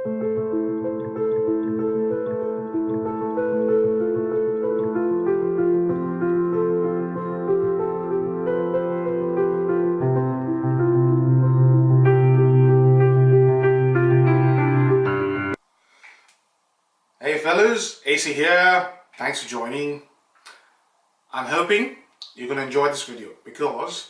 Hey fellas, AC here. Thanks for joining. I'm hoping you're going to enjoy this video because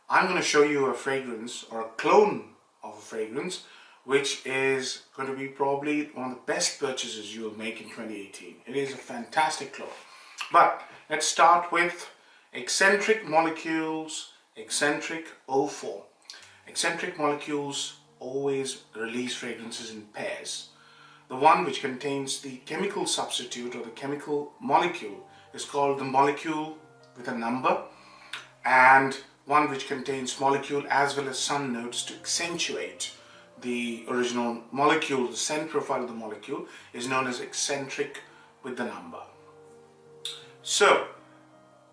I'm going to show you a fragrance or a clone of a fragrance which is going to be probably one of the best purchases you'll make in 2018. It is a fantastic clone. But let's start with Escentric Molecules Escentric 04. Escentric Molecules always release fragrances in pairs. The one which contains the chemical substitute or the chemical molecule is called the molecule with a number, and one which contains molecule as well as sun notes to accentuate the original molecule. The scent profile of the molecule is known as Escentric with the number. So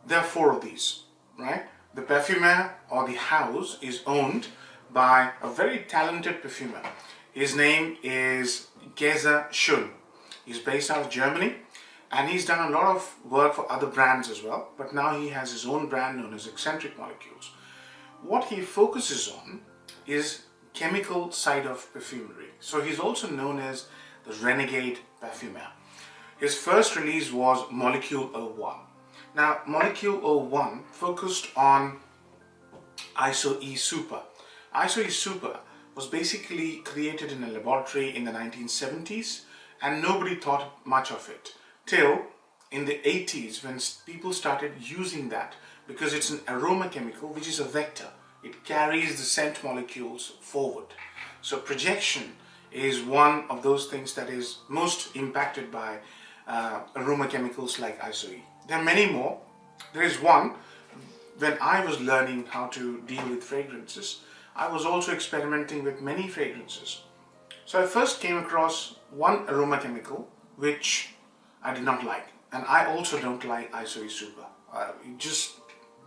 there are four of these, right? The perfumer or the house is owned by a very talented perfumer. His name is Geza Schön. He's based out of Germany and he's done a lot of work for other brands as well, but now he has his own brand known as Escentric Molecules. What he focuses on is chemical side of perfumery. So he's also known as the renegade perfumer. His first release was Molecule 01. Now Molecule 01 focused on ISO-E Super. ISO-E Super was basically created in a laboratory in the 1970s and nobody thought much of it till in the 80s when people started using that because it's an aroma chemical which is a vector. It carries the scent molecules forward. So projection is one of those things that is most impacted by aroma chemicals like ISO-E. There are many more. There is one, when I was learning how to deal with fragrances, I was also experimenting with many fragrances. So I first came across one aroma chemical which I did not like, and I also don't like ISO-E Super. It just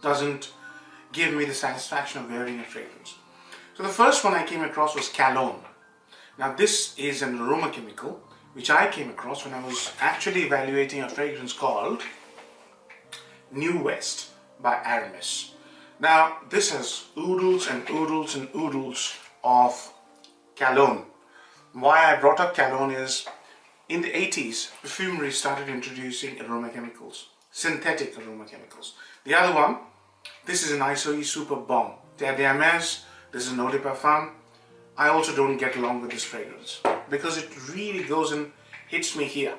doesn't give me the satisfaction of wearing a fragrance. So the first one I came across was Cologne. Now this is an aroma chemical which I came across when I was actually evaluating a fragrance called New West by Aramis. Now this has oodles and oodles and oodles of cologne. Why I brought up cologne is in the 80s perfumery started introducing aroma chemicals, synthetic aroma chemicals. The other one, this is an ISO-E Super Bomb. Terre d'Hermès, this is an eau de parfum. I also don't get along with this fragrance because it really goes and hits me here,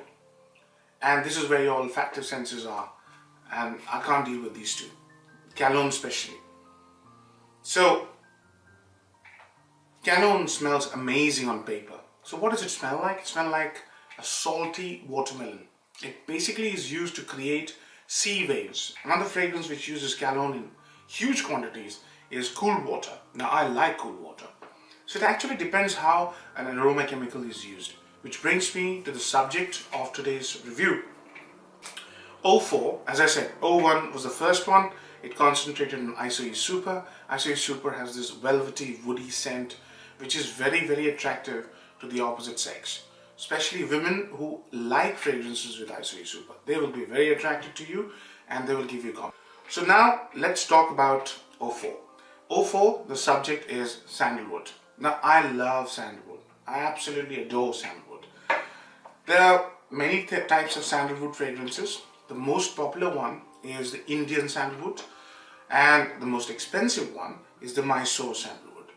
and this is where your olfactive senses are, and I can't deal with these two. Cologne especially. So cologne smells amazing on paper. So what does it smell like? It smells like a salty watermelon. It basically is used to create sea waves. Another fragrance which uses cologne in huge quantities is cool water. Now I like cool water. So it actually depends how an aroma chemical is used, which brings me to the subject of today's review. 04, as I said, 01 was the first one. It concentrated on ISO-E Super. ISO-E Super has this velvety, woody scent which is very, very attractive to the opposite sex. Especially women who like fragrances with ISO-E Super. They will be very attracted to you and they will give you compliments. So now let's talk about 04. 04, the subject is sandalwood. Now I love sandalwood. I absolutely adore sandalwood. There are many types of sandalwood fragrances. The most popular one is the Indian sandalwood, and the most expensive one is the Mysore sandalwood.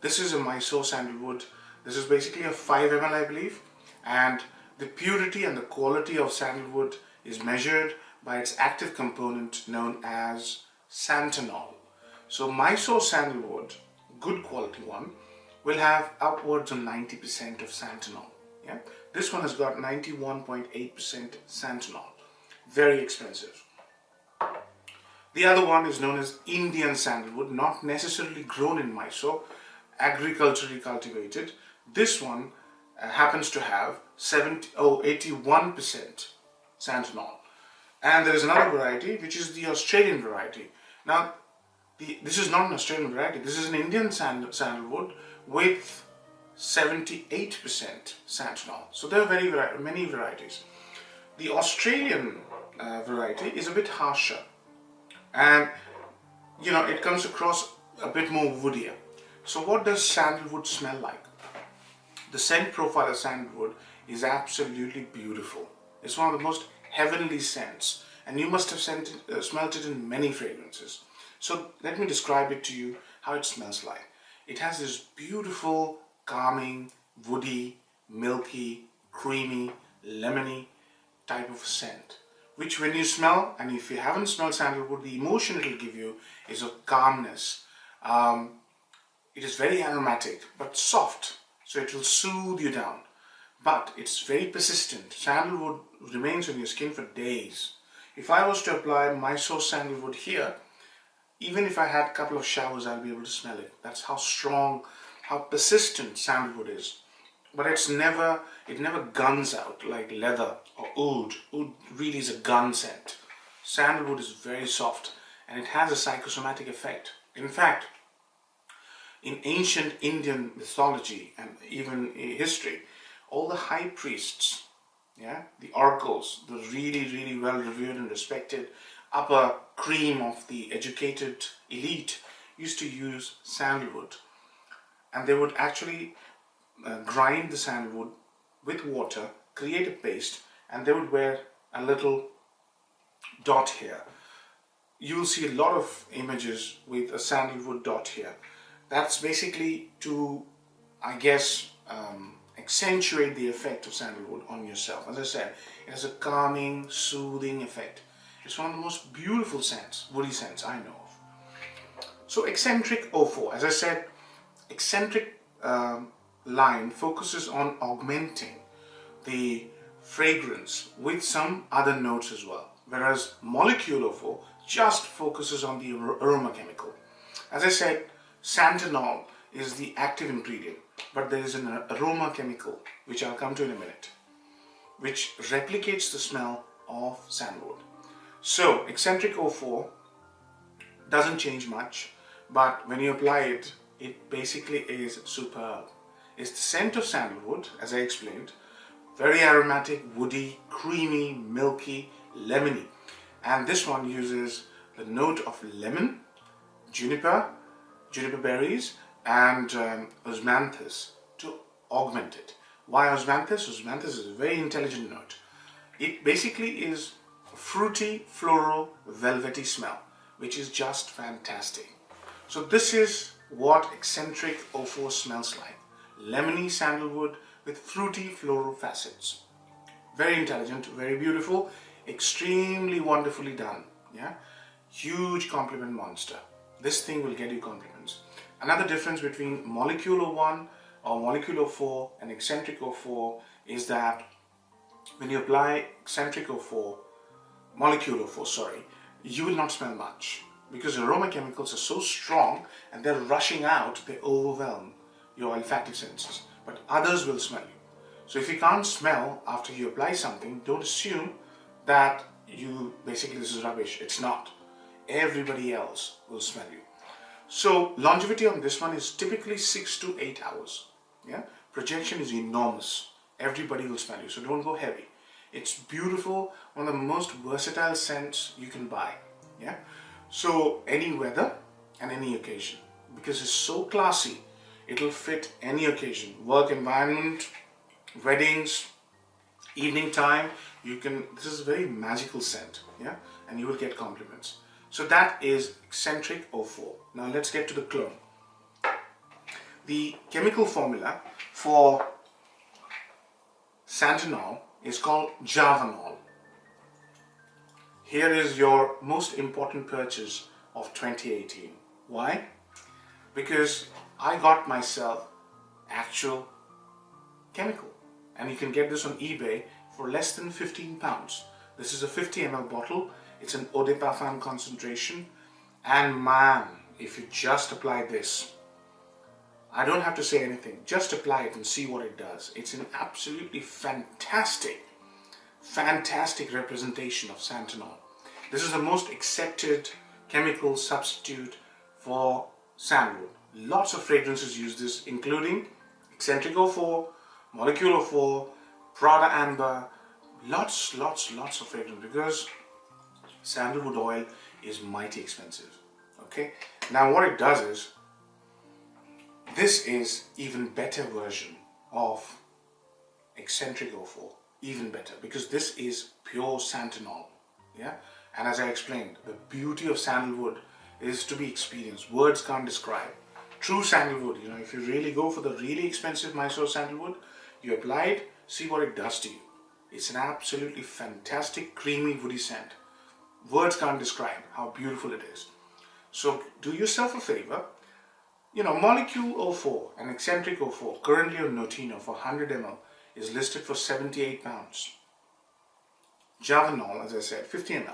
This is a Mysore sandalwood. This is basically a 5 ml, I believe, and the purity and the quality of sandalwood is measured by its active component known as santanol. So Mysore sandalwood, good quality one, will have upwards of 90% of santanol. Yeah? This one has got 91.8% santanol. Very expensive. The other one is known as Indian sandalwood, not necessarily grown in Mysore, agriculturally cultivated. This one happens to have 81% santanol. And there is another variety which is the Australian variety. Now this is not an Australian variety, this is an Indian sandalwood with 78% santalol. So there are many varieties. The Australian variety is a bit harsher, and it comes across a bit more woodier. So what does sandalwood smell like? The scent profile of sandalwood is absolutely beautiful. It's one of the most heavenly scents, and you must have smelt it in many fragrances. So let me describe it to you how it smells like. It has this beautiful, calming, woody, milky, creamy, lemony type of scent, which when you smell, and if you haven't smelled sandalwood, the emotion it will give you is of calmness. It is very aromatic but soft, so it will soothe you down. But it's very persistent. Sandalwood remains on your skin for days. If I was to apply Mysore sandalwood here, even if I had a couple of showers, I'll be able to smell it. That's how strong, how persistent sandalwood is. But it never guns out like leather or oud. Oud really is a gun scent. Sandalwood is very soft, and it has a psychosomatic effect. In fact, in ancient Indian mythology and even history, all the high priests, the oracles, the really well revered and respected upper cream of the educated elite, used to use sandalwood, and they would actually grind the sandalwood with water, create a paste, and they would wear a little dot here. You will see a lot of images with a sandalwood dot here. That's basically to, I guess, accentuate the effect of sandalwood on yourself. As I said, it has a calming, soothing effect. It's one of the most beautiful scents, woody scents I know of. So Escentric 04, as I said, Escentric line focuses on augmenting the fragrance with some other notes as well, whereas Molecule 04 just focuses on the aroma chemical. As I said, santalol is the active ingredient, but there is an aroma chemical, which I'll come to in a minute, which replicates the smell of sandalwood. So Escentric 04 doesn't change much, but when you apply it, it basically is superb. It's the scent of sandalwood, as I explained, very aromatic, woody, creamy, milky, lemony. And this one uses the note of lemon, juniper berries, and osmanthus to augment it. Why osmanthus? Osmanthus is a very intelligent note. It basically is a fruity, floral, velvety smell, which is just fantastic. So this is what Escentric 04 smells like. Lemony sandalwood with fruity floral facets. Very intelligent, very beautiful, extremely wonderfully done. Huge compliment monster. This thing will get you compliments. Another difference between Molecule 01 or Molecule 04 and Escentric 04 is that when you apply Escentric 04, Molecule 04, you will not smell much, because aroma chemicals are so strong and they're rushing out, they overwhelm your olfactive senses, but others will smell you. So if you can't smell after you apply something, don't assume that this is rubbish. It's not. Everybody else will smell you. So longevity on this one is typically 6 to 8 hours. Projection is enormous. Everybody will smell you, so don't go heavy. It's beautiful, one of the most versatile scents you can buy. So any weather and any occasion, because it's so classy, it'll fit any occasion, work environment, weddings, evening time. This is a very magical scent, and you will get compliments. So that is Escentric 04. Now let's get to the clone. The chemical formula for santalol is called Javanol. Here is your most important purchase of 2018. Why? Because I got myself actual chemical, and you can get this on eBay for less than £15. This is a 50 ml bottle. It's an eau de parfum concentration, and man, if you just apply this, I don't have to say anything, just apply it and see what it does. It's an absolutely fantastic representation of santalol. This is the most accepted chemical substitute for sandalwood. Lots of fragrances use this, including Escentric 04, Molecule 04, Prada Amber, lots of fragrance, because sandalwood oil is mighty expensive. Okay, now what it does is, this is even better version of Escentric 04, even better, because this is pure santanol. Yeah, and as I explained, the beauty of sandalwood is to be experienced. Words can't describe. True sandalwood, if you really go for the really expensive Mysore sandalwood, you apply it, see what it does to you. It's an absolutely fantastic, creamy, woody scent. Words can't describe how beautiful it is. So do yourself a favor. Molecule 04 and Escentric 04, currently on Notino for 100 ml, is listed for £78. Javanol, as I said, 50 ml,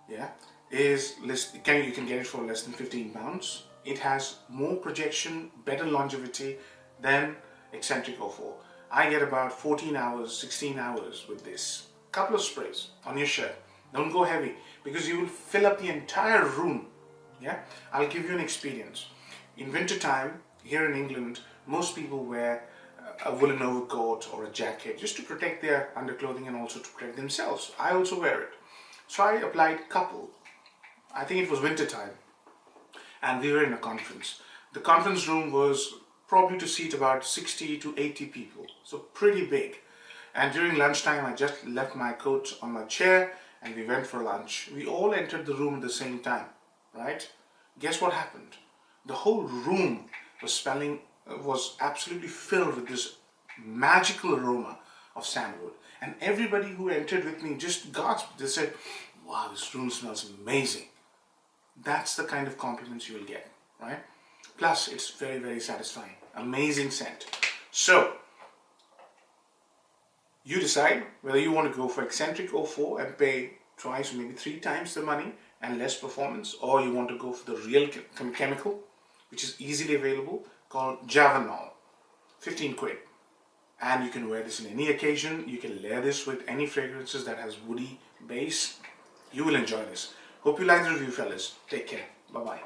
yeah, you can get it for less than £15. It has more projection, better longevity than Escentric 04. I get about 14 hours, 16 hours with this. Couple of sprays on your shirt. Don't go heavy, because you will fill up the entire room. Yeah, I'll give you an experience. In winter time, here in England, most people wear a woolen overcoat or a jacket just to protect their underclothing and also to protect themselves. I also wear it. So I applied couple. I think it was winter time, and we were in a conference. The conference room was probably to seat about 60 to 80 people, so pretty big. And during lunchtime, I just left my coat on my chair and we went for lunch. We all entered the room at the same time, right? Guess what happened? The whole room was absolutely filled with this magical aroma of sandalwood. And everybody who entered with me just gasped. They said, wow, this room smells amazing. That's the kind of compliments you will get, right? Plus, it's very, very satisfying. Amazing scent. So, you decide whether you want to go for Escentric 04 and pay twice, maybe 3 times the money and less performance, or you want to go for the real chemical, which is easily available, called Javanol, 15 quid. And you can wear this in any occasion. You can layer this with any fragrances that has woody base. You will enjoy this. Hope you like the review, fellas. Take care. Bye-bye.